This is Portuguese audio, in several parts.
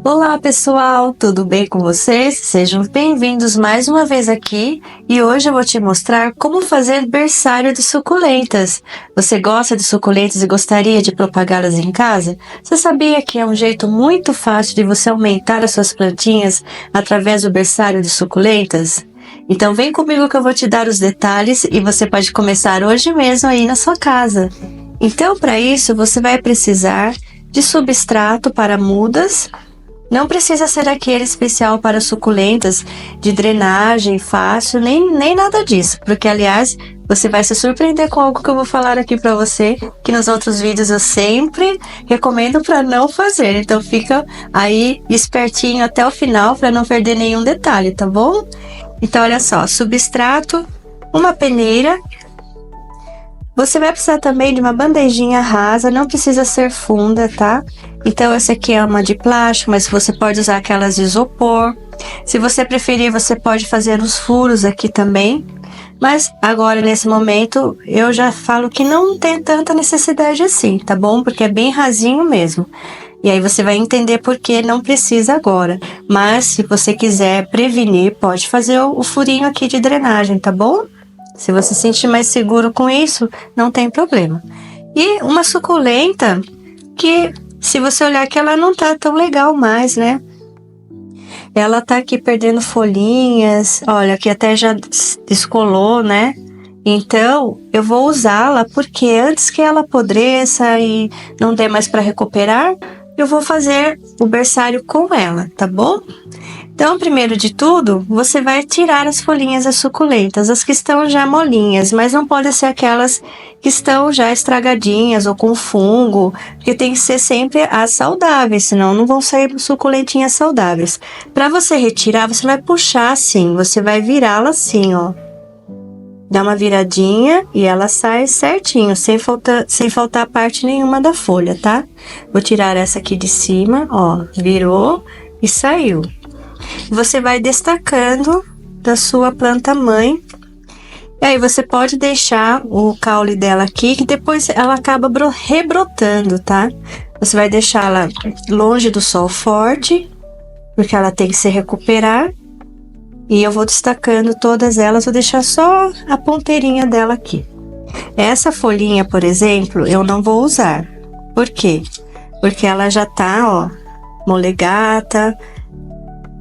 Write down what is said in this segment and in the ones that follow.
Olá pessoal, tudo bem com vocês? Sejam bem-vindos mais uma vez aqui e hoje eu vou te mostrar como fazer berçário de suculentas. Você gosta de suculentas e gostaria de propagá-las em casa? Você sabia que é um jeito muito fácil de você aumentar as suas plantinhas através do berçário de suculentas? Então vem comigo que eu vou te dar os detalhes e você pode começar hoje mesmo aí na sua casa. Então para isso você vai precisar de substrato para mudas. Não precisa ser aquele especial para suculentas, de drenagem fácil, nem nada disso. Porque, aliás, você vai se surpreender com algo que eu vou falar aqui para você, que nos outros vídeos eu sempre recomendo para não fazer. Então, fica aí espertinho até o final para não perder nenhum detalhe, tá bom? Então, olha só, substrato, uma peneira. Você vai precisar também de uma bandejinha rasa, não precisa ser funda, tá? Então, essa aqui é uma de plástico, mas você pode usar aquelas de isopor. Se você preferir, você pode fazer os furos aqui também. Mas agora, nesse momento, eu já falo que não tem tanta necessidade assim, tá bom? Porque é bem rasinho mesmo. E aí você vai entender por que não precisa agora. Mas, se você quiser prevenir, pode fazer o furinho aqui de drenagem, tá bom? Se você se sentir mais seguro com isso, não tem problema. E uma suculenta que, se você olhar que ela não tá tão legal mais, né? Ela tá aqui perdendo folhinhas, olha, aqui até já descolou, né? Então, eu vou usá-la porque antes que ela apodreça e não dê mais para recuperar, eu vou fazer o berçário com ela, tá bom? Então, primeiro de tudo, você vai tirar as folhinhas das suculentas, as que estão já molinhas, mas não podem ser aquelas que estão já estragadinhas ou com fungo, porque tem que ser sempre as saudáveis, senão não vão sair suculentinhas saudáveis. Para você retirar, você vai puxar assim, você vai virá-la assim, ó. Dá uma viradinha e ela sai certinho, sem faltar parte nenhuma da folha, tá? Vou tirar essa aqui de cima, ó, virou e saiu. Você vai destacando da sua planta mãe. E aí você pode deixar o caule dela aqui, que depois ela acaba rebrotando, tá? Você vai deixá-la longe do sol forte, porque ela tem que se recuperar. E eu vou destacando todas elas, vou deixar só a ponteirinha dela aqui. Essa folhinha, por exemplo, eu não vou usar. Por quê? Porque ela já tá, ó, molegata,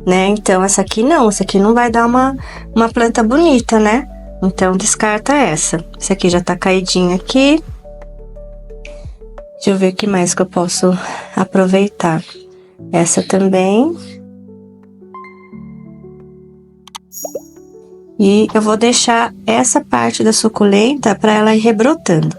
né? Então, essa aqui não vai dar uma planta bonita, né? Então, descarta essa. Essa aqui já tá caidinha aqui. Deixa eu ver o que mais que eu posso aproveitar. Essa também. E eu vou deixar essa parte da suculenta para ela ir rebrotando.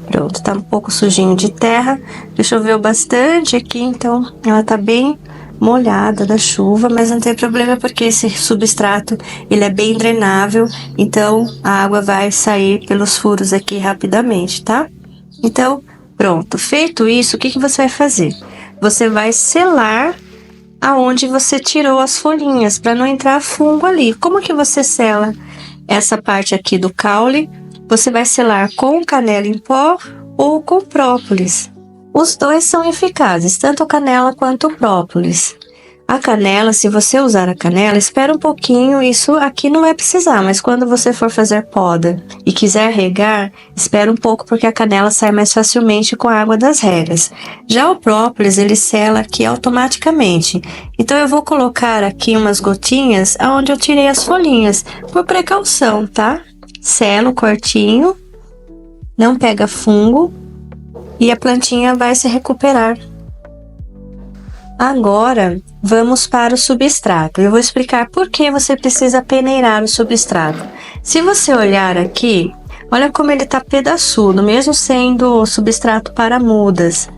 Pronto, tá um pouco sujinho de terra, choveu bastante aqui, então ela tá bem molhada da chuva, mas não tem problema porque esse substrato, ele é bem drenável, então a água vai sair pelos furos aqui rapidamente, tá? Então, pronto, feito isso, o que que você vai fazer? Você vai selar aonde você tirou as folhinhas, para não entrar fungo ali. Como que você sela essa parte aqui do caule? Você vai selar com canela em pó ou com própolis. Os dois são eficazes, tanto a canela quanto o própolis. A canela, se você usar a canela, espera um pouquinho, isso aqui não vai precisar, mas quando você for fazer poda e quiser regar, espera um pouco porque a canela sai mais facilmente com a água das regas. Já o própolis, ele sela aqui automaticamente. Então eu vou colocar aqui umas gotinhas aonde eu tirei as folhinhas, por precaução, tá? Selo cortinho, não pega fungo e a plantinha vai se recuperar. Agora, vamos para o substrato. Eu vou explicar por que você precisa peneirar o substrato. Se você olhar aqui, olha como ele tá pedaçudo, mesmo sendo substrato para mudas.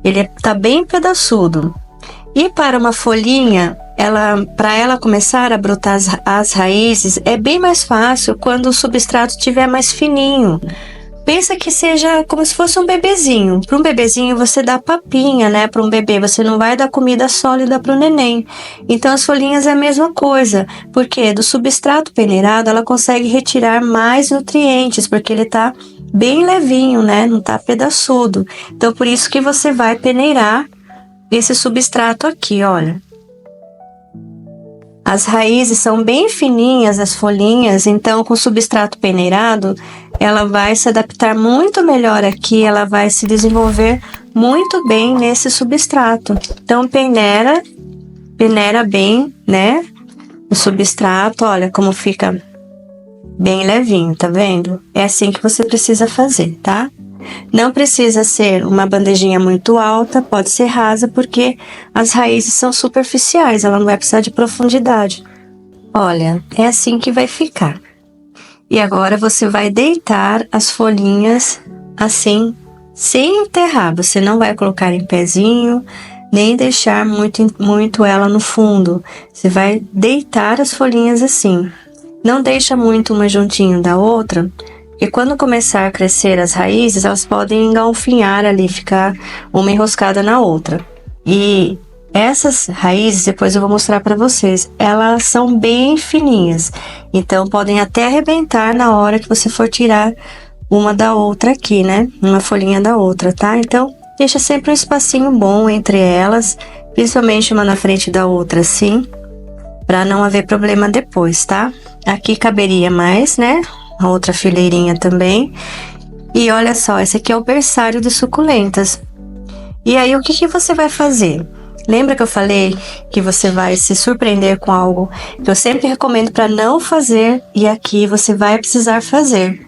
Ele tá bem pedaçudo. E para uma folhinha, para ela começar a brotar as raízes, é bem mais fácil quando o substrato estiver mais fininho. Pensa que seja como se fosse um bebezinho. Para um bebezinho você dá papinha, né? Para um bebê você não vai dar comida sólida para o neném. Então as folhinhas é a mesma coisa, porque do substrato peneirado ela consegue retirar mais nutrientes, porque ele está bem levinho, né? Não tá pedaçudo. Então, por isso que você vai peneirar esse substrato aqui, olha. As raízes são bem fininhas, as folhinhas, então com o substrato peneirado, ela vai se adaptar muito melhor aqui, ela vai se desenvolver muito bem nesse substrato. Então, peneira bem, né? O substrato, olha como fica bem levinho, tá vendo? É assim que você precisa fazer, tá? Não precisa ser uma bandejinha muito alta, pode ser rasa, porque as raízes são superficiais, ela não vai precisar de profundidade. Olha, é assim que vai ficar. E agora você vai deitar as folhinhas assim, sem enterrar. Você não vai colocar em pezinho, nem deixar muito ela no fundo. Você vai deitar as folhinhas assim. Não deixa muito uma juntinho da outra, porque quando começar a crescer as raízes, elas podem engalfinhar ali, ficar uma enroscada na outra. E essas raízes, depois eu vou mostrar para vocês, elas são bem fininhas. Então, podem até arrebentar na hora que você for tirar uma da outra aqui, né? Uma folhinha da outra, tá? Então, deixa sempre um espacinho bom entre elas, principalmente uma na frente da outra, assim, para não haver problema depois, tá? Aqui caberia mais, né? A outra fileirinha também. E olha só, esse aqui é o berçário de suculentas. E aí, o que você vai fazer? Lembra que eu falei que você vai se surpreender com algo que eu sempre recomendo para não fazer, e aqui você vai precisar fazer.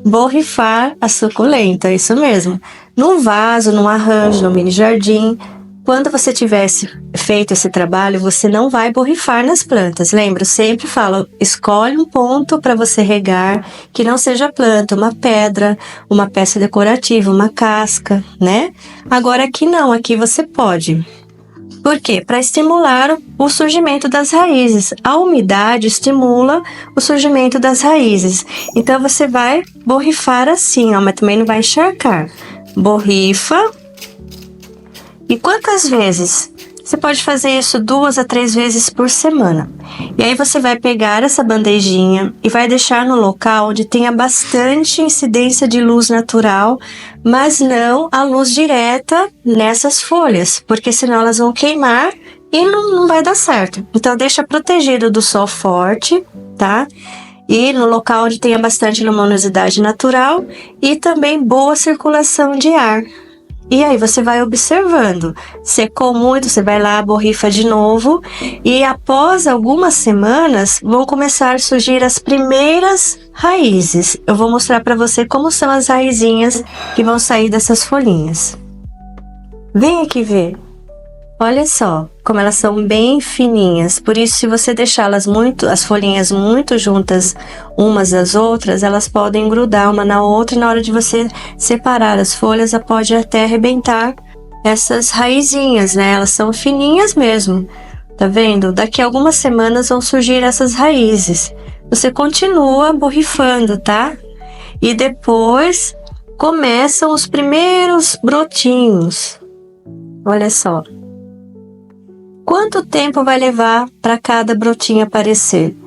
Borrifar a suculenta, isso mesmo. Num vaso, num arranjo, num mini jardim. Quando você tivesse feito esse trabalho, você não vai borrifar nas plantas. Lembra? Eu sempre falo, escolhe um ponto para você regar que não seja planta, uma pedra, uma peça decorativa, uma casca, né? Agora aqui não, aqui você pode. Por quê? Para estimular o surgimento das raízes. A umidade estimula o surgimento das raízes. Então você vai borrifar assim, ó, mas também não vai encharcar. Borrifa. E quantas vezes? Você pode fazer isso 2 a 3 vezes por semana. E aí você vai pegar essa bandejinha e vai deixar no local onde tenha bastante incidência de luz natural, mas não a luz direta nessas folhas, porque senão elas vão queimar e não vai dar certo. Então deixa protegido do sol forte, tá? E no local onde tenha bastante luminosidade natural e também boa circulação de ar. E aí você vai observando, secou muito, você vai lá, borrifa de novo, e após algumas semanas vão começar a surgir as primeiras raízes. Eu vou mostrar para você como são as raizinhas que vão sair dessas folhinhas. Vem aqui ver. Olha só, como elas são bem fininhas. Por isso, se você deixá-las as folhinhas muito juntas umas das outras, elas podem grudar uma na outra e na hora de você separar as folhas, ela pode até arrebentar essas raizinhas, né? Elas são fininhas mesmo, tá vendo? Daqui a algumas semanas vão surgir essas raízes. Você continua borrifando, tá? E depois começam os primeiros brotinhos. Olha só. Quanto tempo vai levar para cada brotinho aparecer?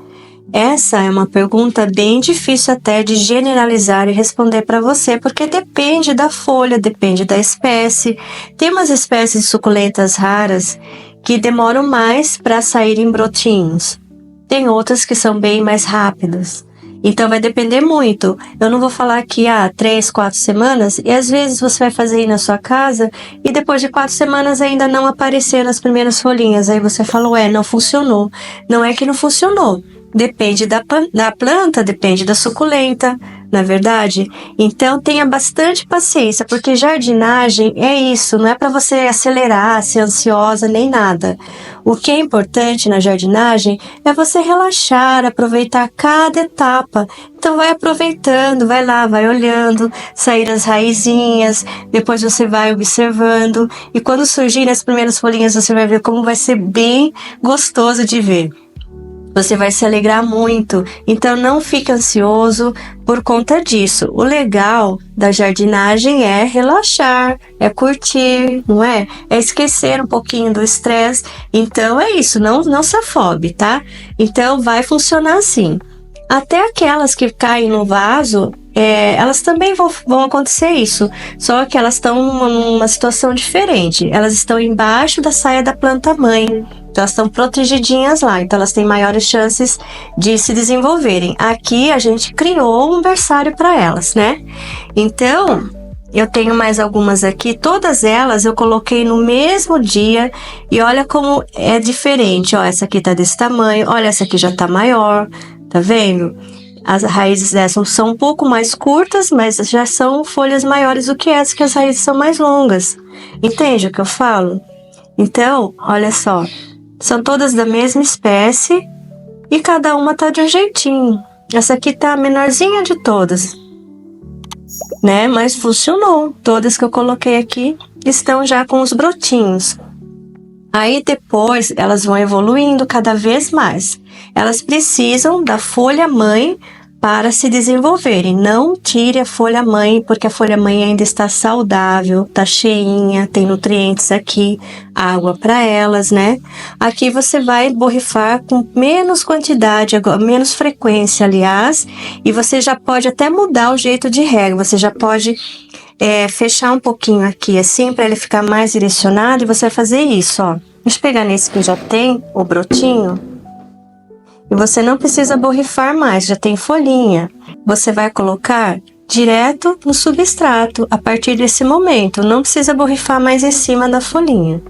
Essa é uma pergunta bem difícil até de generalizar e responder para você, porque depende da folha, depende da espécie. Tem umas espécies de suculentas raras que demoram mais para saírem brotinhos. Tem outras que são bem mais rápidas. Então vai depender muito. Eu não vou falar aqui 3, 4 semanas, e às vezes você vai fazer aí na sua casa e depois de 4 semanas ainda não apareceram as primeiras folhinhas. Aí você falou, não funcionou. Não é que não funcionou. Depende da planta, depende da suculenta, não é verdade? Então tenha bastante paciência, porque jardinagem é isso, não é para você acelerar, ser ansiosa, nem nada. O que é importante na jardinagem é você relaxar, aproveitar cada etapa. Então vai aproveitando, vai lá, vai olhando, sair as raizinhas, depois você vai observando, e quando surgirem as primeiras folhinhas você vai ver como vai ser bem gostoso de ver. Você vai se alegrar muito, então não fique ansioso por conta disso. O legal da jardinagem é relaxar, é curtir, não é? É esquecer um pouquinho do estresse. Então é isso, não se afobe, tá? Então vai funcionar assim. Até aquelas que caem no vaso, elas também vão acontecer isso, só que elas estão numa situação diferente. Elas estão embaixo da saia da planta mãe, então elas estão protegidinhas lá, então elas têm maiores chances de se desenvolverem. Aqui a gente criou um berçário para elas, né? Então, eu tenho mais algumas aqui, todas elas eu coloquei no mesmo dia e olha como é diferente. Ó, essa aqui tá desse tamanho, olha, essa aqui já tá maior, tá vendo? As raízes dessas são um pouco mais curtas, mas já são folhas maiores do que essas, que as raízes são mais longas. Entende o que eu falo? Então, olha só, são todas da mesma espécie e cada uma tá de um jeitinho. Essa aqui tá a menorzinha de todas, né? Mas funcionou. Todas que eu coloquei aqui estão já com os brotinhos. Aí depois elas vão evoluindo cada vez mais. Elas precisam da folha mãe para se desenvolverem. Não tire a folha mãe, porque a folha mãe ainda está saudável, tá cheinha, tem nutrientes aqui, água para elas, né? Aqui você vai borrifar com menos quantidade, menos frequência, aliás, e você já pode até mudar o jeito de rega. Você já pode fechar um pouquinho aqui assim para ele ficar mais direcionado, e você vai fazer isso, ó. Deixa eu pegar nesse que já tem o brotinho. E você não precisa borrifar mais, já tem folhinha. Você vai colocar direto no substrato a partir desse momento. Não precisa borrifar mais em cima da folhinha.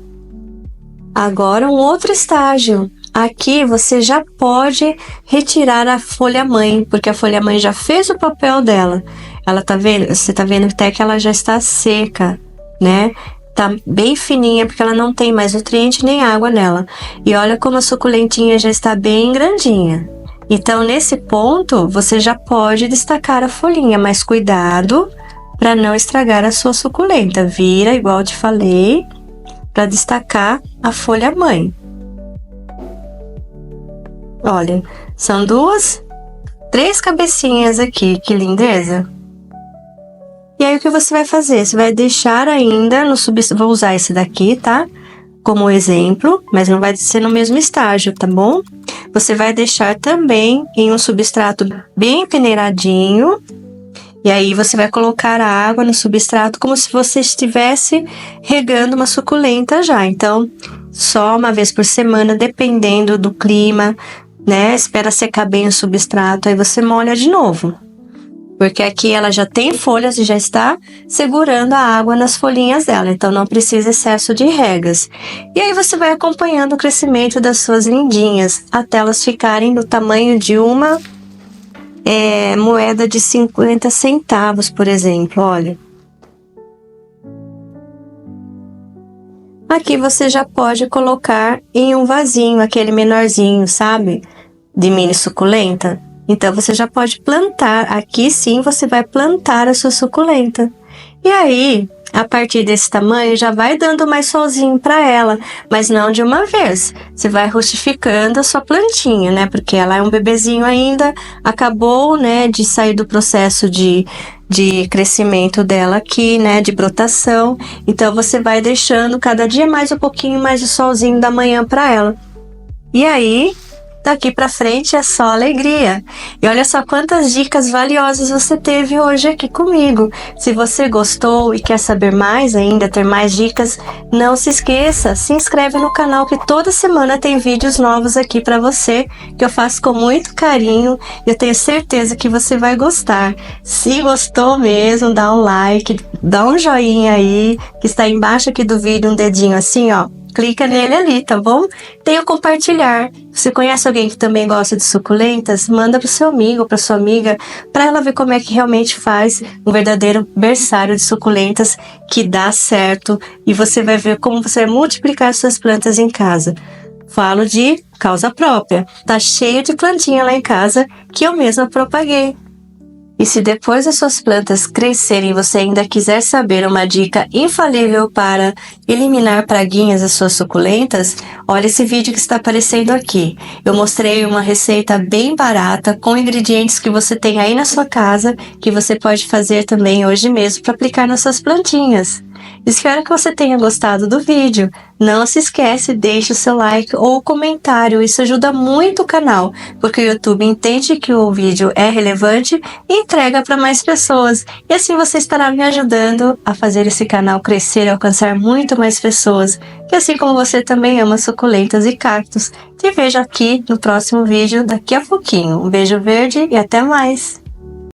Agora um outro estágio. Aqui você já pode retirar a folha mãe, porque a folha mãe já fez o papel dela. Ela tá vendo? Você tá vendo até que ela já está seca, né? Tá bem fininha, porque ela não tem mais nutriente nem água nela. E olha como a suculentinha já está bem grandinha. Então, nesse ponto, você já pode destacar a folhinha, mas cuidado para não estragar a sua suculenta. Vira, igual eu te falei, para destacar a folha mãe. Olha, são três cabecinhas aqui, que lindeza! E aí o que você vai fazer? Você vai deixar ainda no substrato, vou usar esse daqui, tá? Como exemplo, mas não vai ser no mesmo estágio, tá bom? Você vai deixar também em um substrato bem peneiradinho. E aí você vai colocar a água no substrato como se você estivesse regando uma suculenta já. Então, só uma vez por semana, dependendo do clima, né? Espera secar bem o substrato, aí você molha de novo. Porque aqui ela já tem folhas e já está segurando a água nas folhinhas dela, então não precisa excesso de regas. E aí você vai acompanhando o crescimento das suas lindinhas, até elas ficarem do tamanho de uma moeda de 50 centavos, por exemplo, olha. Aqui você já pode colocar em um vasinho, aquele menorzinho, sabe? De mini suculenta. Então, você já pode plantar. Aqui sim, você vai plantar a sua suculenta. E aí, a partir desse tamanho, já vai dando mais solzinho para ela, mas não de uma vez. Você vai rustificando a sua plantinha, né? Porque ela é um bebezinho ainda, acabou, né, de sair do processo de crescimento dela aqui, né, de brotação. Então, você vai deixando cada dia mais um pouquinho mais de solzinho da manhã para ela. E aí, daqui pra frente é só alegria. E olha só quantas dicas valiosas você teve hoje aqui comigo. Se você gostou e quer saber mais ainda, ter mais dicas, não se esqueça, se inscreve no canal que toda semana tem vídeos novos aqui pra você, que eu faço com muito carinho e eu tenho certeza que você vai gostar. Se gostou mesmo, dá um like, dá um joinha aí, que está embaixo aqui do vídeo, um dedinho assim, ó. Clica nele ali, tá bom? Tem o compartilhar. Se conhece alguém que também gosta de suculentas, manda pro seu amigo, pra sua amiga, para ela ver como é que realmente faz um verdadeiro berçário de suculentas que dá certo. E você vai ver como você vai multiplicar suas plantas em casa. Falo de causa própria. Tá cheio de plantinha lá em casa que eu mesma propaguei. E se depois das suas plantas crescerem e você ainda quiser saber uma dica infalível para eliminar praguinhas das suas suculentas, olha esse vídeo que está aparecendo aqui. Eu mostrei uma receita bem barata com ingredientes que você tem aí na sua casa, que você pode fazer também hoje mesmo para aplicar nas suas plantinhas. Espero que você tenha gostado do vídeo. Não se esquece, deixe o seu like ou comentário, isso ajuda muito o canal, porque o YouTube entende que o vídeo é relevante e entrega para mais pessoas. E assim você estará me ajudando a fazer esse canal crescer e alcançar muito mais pessoas, que assim como você também ama suculentas e cactos. Te vejo aqui no próximo vídeo daqui a pouquinho. Um beijo verde e até mais!